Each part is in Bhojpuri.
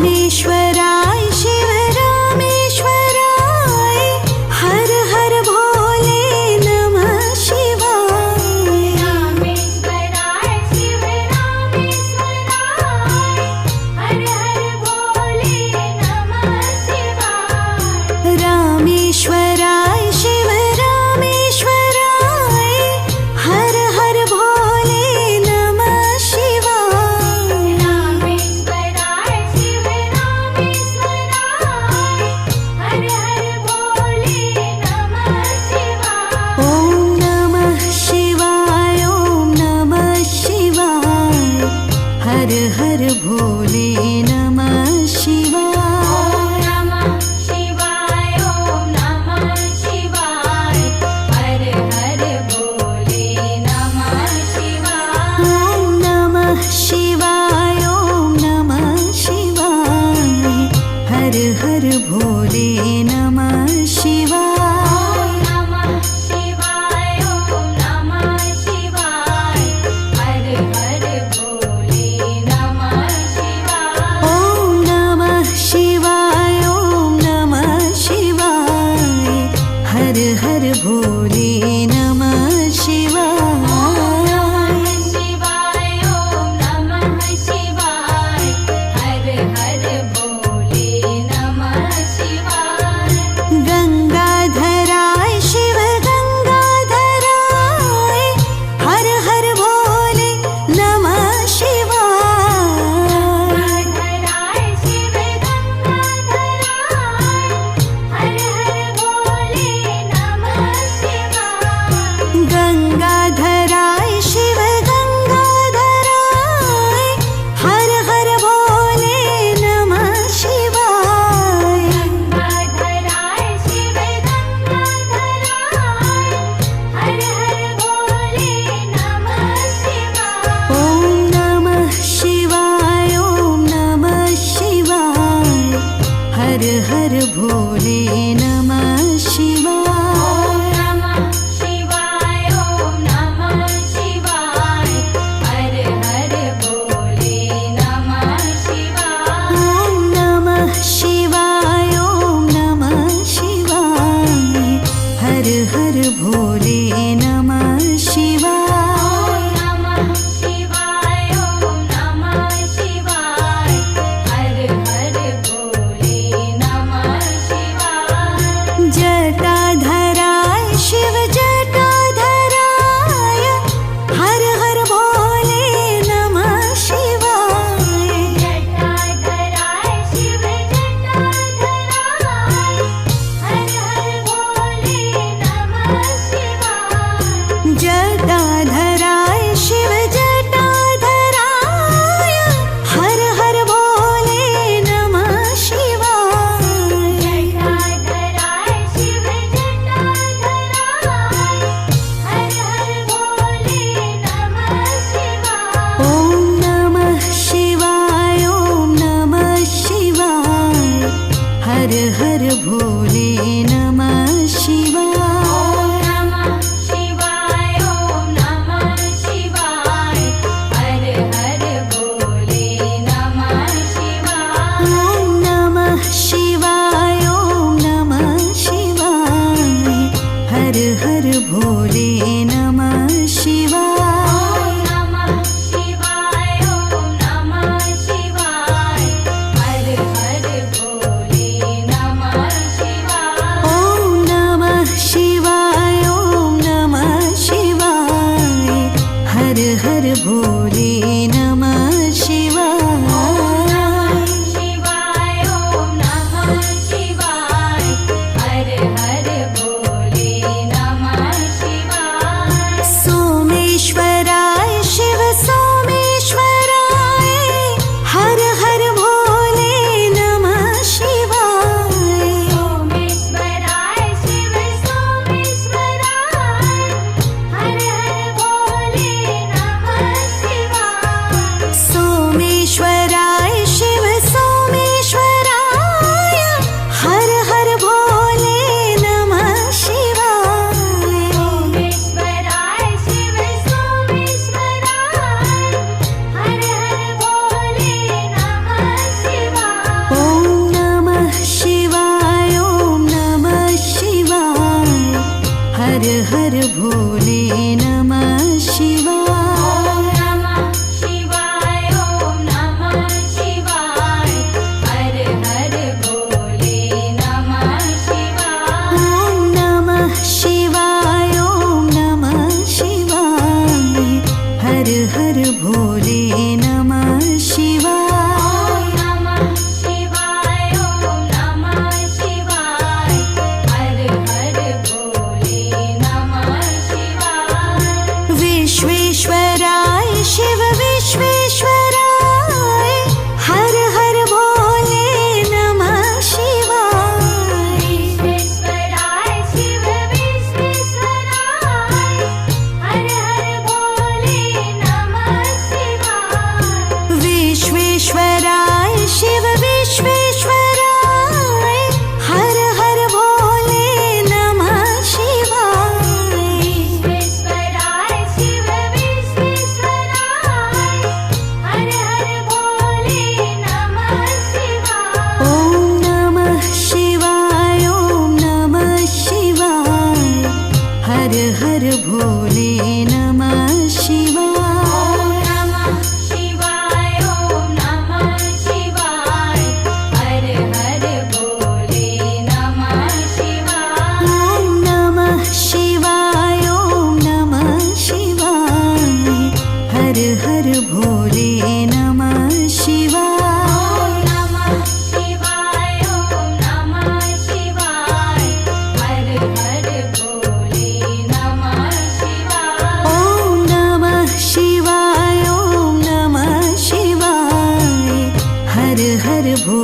रामेश्वराय शिव रामेश्वराय हर हर भोले नमः शिवाय। रामेश्वराय शिव रामेश्वराय हर हर भोले नमः शिवाय। रामेश्वराय शिव रामेश्वराय हर हर भोले नमः शिवाय। रामेश्वराय शिव रामेश्वराय हर हर भोले नमः शिवाय। ॐ नमः शिवाय ॐ नमः शिवाय हर हर भोले नमः शिवाय। नमः शिवाय ॐ नमः शिवाय हर हर भोले नमः शिवाय। ॐ नमः शिवाय ॐ नमः शिवाय हर हर भोले नमः शिवाय। नमः शिवाय ॐ नमः शिवाय हर हर भोले नमः शिवाय। ॐ नमः शिवाय ॐ नमः शिवाय हर हर भोले नमः शिवाय। शिवाय ॐ नमः शिवाय हर हर भोले नमः शिवाय। गंगाधराय शिव गंगाधराय हर हर भोले नमः शिवाय। गंगाधराय शिव गंगाधराय हर हर भोले नमः शिवाय। गंगाधराय शिव गंगाधराय हर हर भोले नमः शिवाय। गंगाधराय शिव गंगाधराय हर हर भोले नमः शिवाय। ॐ नमः शिवाय ॐ नमः शिवाय हर हर भोले नमः शिवाय। नमः शिवाय ॐ नमः शिवाय हर हर भोले नमः शिवाय। ॐ नमः शिवाय ॐ नमः शिवाय हर हर भोले नमः शिवाय। नमः शिवाय ॐ नमः शिवाय हर हर भोले नमः शिवाय। जटाधराय शिव जटाधराय हर हर भोले नमः शिवाय। जटाधराय शिव जटाधराय हर हर भोले नमः शिवाय। जटाधराय शिव जटाधराय हर हर भोले नमः शिवाय। जटाधराय शिव जटाधराय हर हर भोले नमः शिवाय। ॐ नमः शिवाय ॐ नमः शिवाय हर हर भोले नमः शिवाय। नमः शिवाय ॐ नमः शिवाय हर हर भोले नमः शिवाय। ॐ नमः शिवाय ॐ नमः शिवाय हर हर भोले नमः शिवाय। नमः शिवाय ॐ नमः शिवाय हर हर भोले नमः शिवाय। ॐ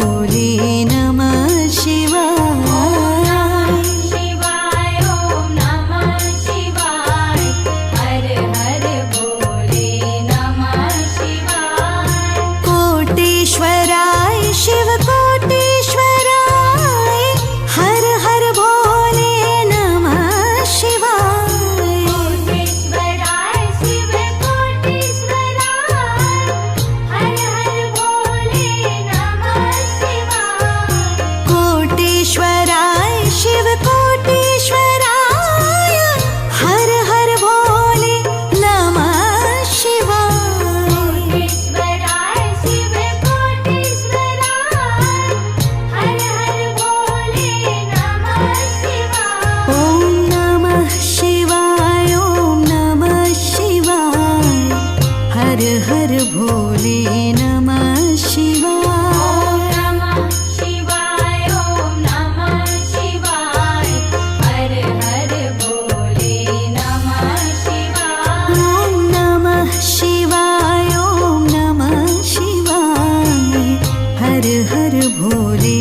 भोले नमः शिवाय शिवाय ॐ नमः शिवाय हर हर भोले नमः शिवाय कोटेश्वराय शिव कोटेश्वराय हर हर भोले नमः शिवाय कोटेश्वराय शिव कोटेश्वराय हर हर भोले नमः शिवाय कोटेश्वराय शिव कोटेश्वराय हर हर भोले नमः शिवाय कोटेश्वराय शिव कोटेश्वराय हर हर भोले नमः शिवाय ॐ नमः शिवाय ॐ नमः शिवाय हर हर भोले नमः शिवाय नमः शिवाय ॐ नमः शिवाय हर हर भोले नमः शिवाय ॐ नमः शिवाय ॐ नमः शिवाय हर हर भोले